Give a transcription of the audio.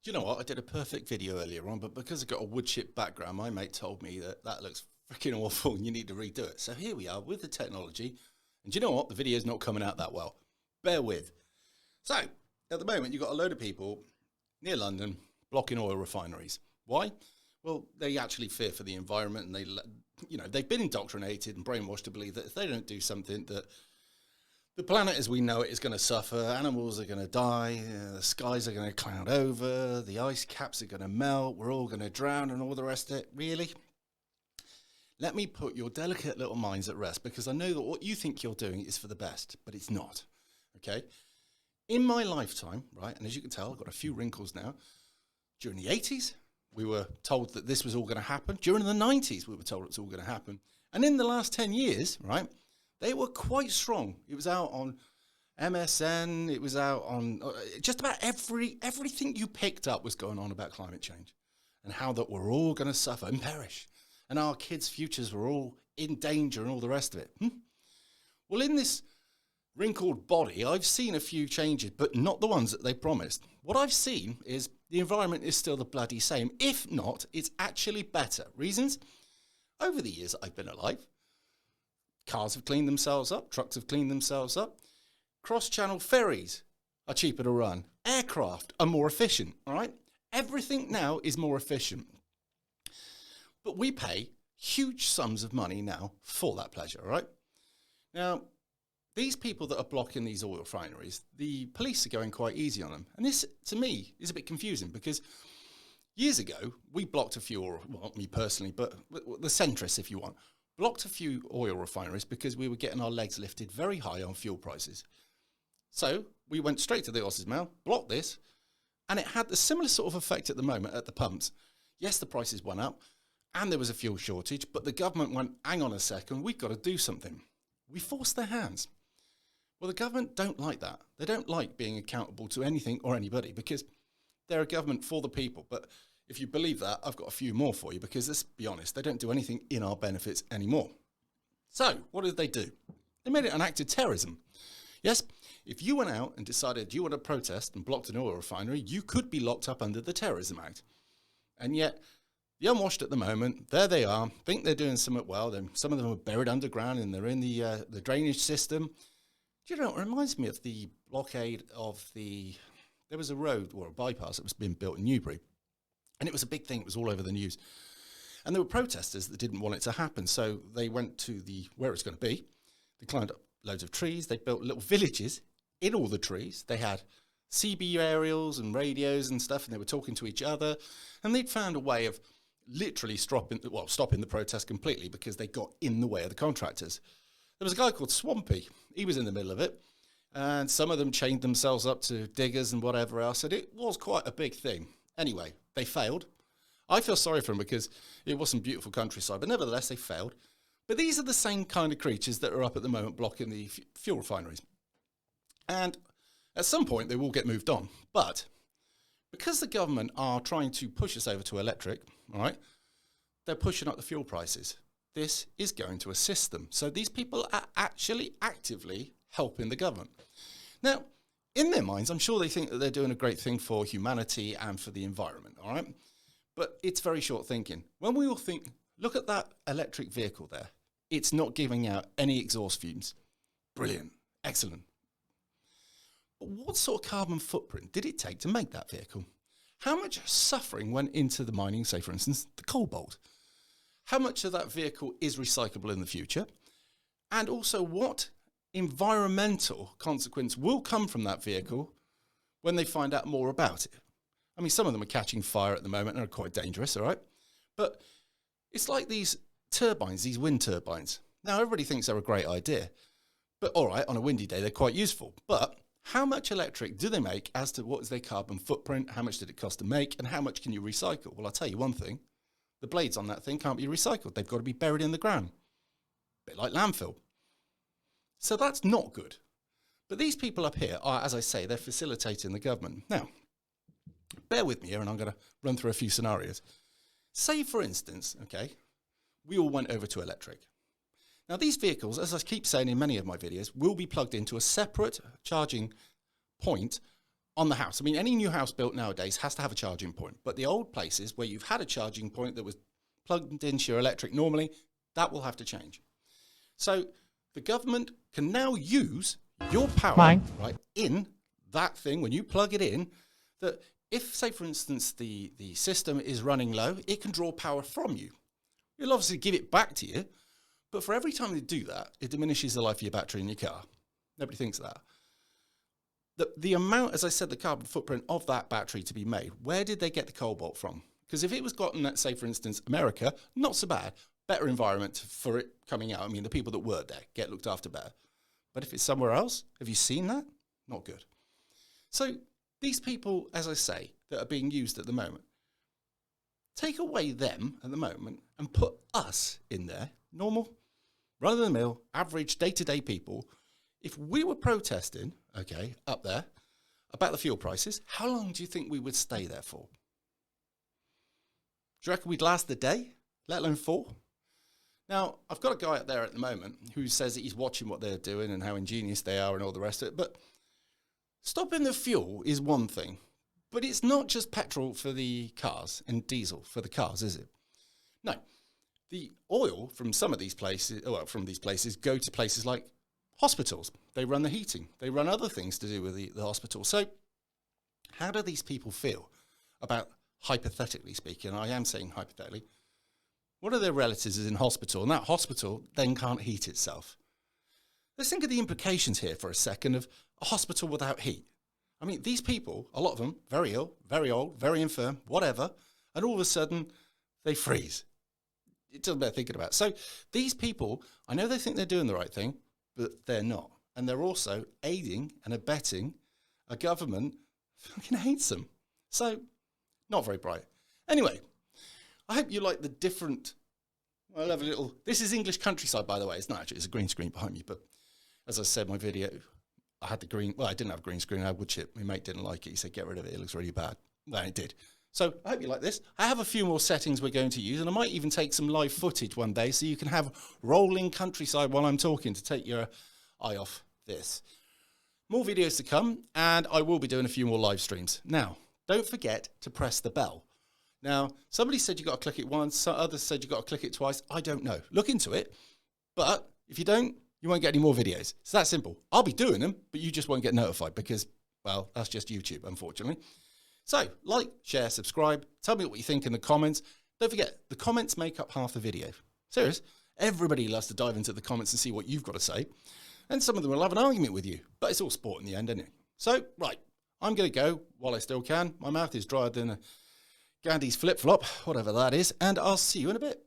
Do you know what? I did a perfect video earlier on, but because I've got a wood chip background, my mate told me that looks freaking awful and you need to redo it. So here we are with the technology. And do you know what? The video's not coming out that well. Bear with. So, at the moment, you've got a load of people near London blocking oil refineries. Why? Well, they actually fear for the environment, and they've been indoctrinated and brainwashed to believe that if they don't do something, that the planet as we know it is going to suffer, animals are going to die, the skies are going to cloud over, the ice caps are going to melt, we're all going to drown and all the rest of it. Really? Let me put your delicate little minds at rest, because I know that what you think you're doing is for the best, but it's not. Okay? In my lifetime, right, and as you can tell, I've got a few wrinkles now, during the 80s, we were told that this was all going to happen. During the 90s, we were told it's all going to happen. And in the last 10 years, right, they were quite strong. It was out on MSN. It was out on just about everything you picked up was going on about climate change and how that we're all going to suffer and perish. And our kids' futures were all in danger and all the rest of it. Well, in this wrinkled body, I've seen a few changes, but not the ones that they promised. What I've seen is the environment is still the bloody same. If not, it's actually better. Reasons? Over the years I've been alive, cars have cleaned themselves up, trucks have cleaned themselves up, cross-channel ferries are cheaper to run, aircraft are more efficient, all right? Everything now is more efficient. But we pay huge sums of money now for that pleasure, all right? Now, these people that are blocking these oil refineries, the police are going quite easy on them. And this, to me, is a bit confusing because years ago, we blocked a few, well, me personally, but the centrists, if you want, blocked a few oil refineries because we were getting our legs lifted very high on fuel prices. So we went straight to the horse's mouth, blocked this, and it had the similar sort of effect at the moment at the pumps. Yes, the prices went up, and there was a fuel shortage, but the government went, hang on a second, we've got to do something. We forced their hands. Well, the government don't like that. They don't like being accountable to anything or anybody because they're a government for the people. But if you believe that, I've got a few more for you because let's be honest, they don't do anything in our benefits anymore. So what did they do? They made it an act of terrorism. Yes, if you went out and decided you want to protest and blocked an oil refinery, you could be locked up under the Terrorism Act. And yet, the unwashed at the moment, there they are, think they're doing something well. Then some of them are buried underground and they're in the drainage system. Do you know, it reminds me of the blockade of there was a road or a bypass that was being built in Newbury. And it was a big thing, it was all over the news. And there were protesters that didn't want it to happen. So they went to where it's going to be. They climbed up loads of trees. They built little villages in all the trees. They had CB aerials and radios and stuff, and they were talking to each other. And they'd found a way of literally stopping the protest completely because they got in the way of the contractors. There was a guy called Swampy. He was in the middle of it. And some of them chained themselves up to diggers and whatever else. And it was quite a big thing. Anyway, they failed. I feel sorry for them because it wasn't beautiful countryside. But nevertheless, they failed. But these are the same kind of creatures that are up at the moment blocking the fuel refineries. And at some point, they will get moved on. But because the government are trying to push us over to electric, all right, they're pushing up the fuel prices. This is going to assist them. So these people are actually actively helping the government. Now, in their minds, I'm sure they think that they're doing a great thing for humanity and for the environment, all right? But it's very short thinking. When we all think, look at that electric vehicle there. It's not giving out any exhaust fumes. Brilliant. Excellent. But what sort of carbon footprint did it take to make that vehicle? How much suffering went into the mining, say, for instance, the cobalt? How much of that vehicle is recyclable in the future? And also, what environmental consequence will come from that vehicle when they find out more about it? I mean, some of them are catching fire at the moment and are quite dangerous, all right? But it's like these turbines, these wind turbines. Now, everybody thinks they're a great idea. But all right, on a windy day, they're quite useful. But how much electric do they make as to what is their carbon footprint? How much did it cost to make? And how much can you recycle? Well, I'll tell you one thing. The blades on that thing can't be recycled. They've got to be buried in the ground. A bit like landfill. So that's not good. But these people up here are, as I say, they're facilitating the government. Now, bear with me here and I'm going to run through a few scenarios. Say, for instance, okay, we all went over to electric. Now, these vehicles, as I keep saying in many of my videos, will be plugged into a separate charging point on the house. I mean, any new house built nowadays has to have a charging point. But the old places where you've had a charging point that was plugged into your electric normally, that will have to change. So the government can now use your power right in that thing when you plug it in, that if, say, for instance, the system is running low, it can draw power from you. It'll obviously give it back to you, but for every time they do that, it diminishes the life of your battery in your car. Nobody thinks of that. The amount, as I said, the carbon footprint of that battery to be made, where did they get the cobalt from? Because if it was gotten at, say, for instance, America, not so bad, better environment for it coming out. I mean, the people that work there get looked after better. But if it's somewhere else, have you seen that? Not good. So these people, as I say, that are being used at the moment, take away them at the moment and put us in there, normal, run-of-the-mill, average, day-to-day people. If we were protesting, okay, up there, about the fuel prices, how long do you think we would stay there for? Do you reckon we'd last the day, let alone 4? Now, I've got a guy up there at the moment who says that he's watching what they're doing and how ingenious they are and all the rest of it, but stopping the fuel is one thing, but it's not just petrol for the cars and diesel for the cars, is it? No. The oil from some of these places, go to places like hospitals. They run the heating. They run other things to do with the hospital. So how do these people feel about, hypothetically speaking, I am saying hypothetically, one of their relatives is in hospital, and that hospital then can't heat itself? Let's think of the implications here for a second of a hospital without heat. I mean, these people, a lot of them, very ill, very old, very infirm, whatever, and all of a sudden they freeze. It doesn't bear thinking about. So these people, I know they think they're doing the right thing, but they're not. And they're also aiding and abetting a government that fucking hates them. So, not very bright. Anyway, I hope you like the different, I'll have a little, this is English countryside, by the way. It's not actually, it's a green screen behind me, but as I said in my video, I had the green, well, I didn't have a green screen, I had wood chip. My mate didn't like it. He said, get rid of it. It looks really bad. Well, it did. So I hope you like this. I have a few more settings we're going to use, and I might even take some live footage one day so you can have rolling countryside while I'm talking to take your eye off this. More videos to come, and I will be doing a few more live streams. Now, don't forget to press the bell. Now, somebody said you got to click it once, some others said you got to click it twice. I don't know. Look into it, but if you don't, you won't get any more videos. It's that simple. I'll be doing them, but you just won't get notified because, well, that's just YouTube, unfortunately. So, like, share, subscribe. Tell me what you think in the comments. Don't forget, the comments make up half the video. Serious. Everybody loves to dive into the comments and see what you've got to say. And some of them will have an argument with you. But it's all sport in the end, isn't it? So, right, I'm going to go while I still can. My mouth is drier than a Gandhi's flip-flop, whatever that is. And I'll see you in a bit.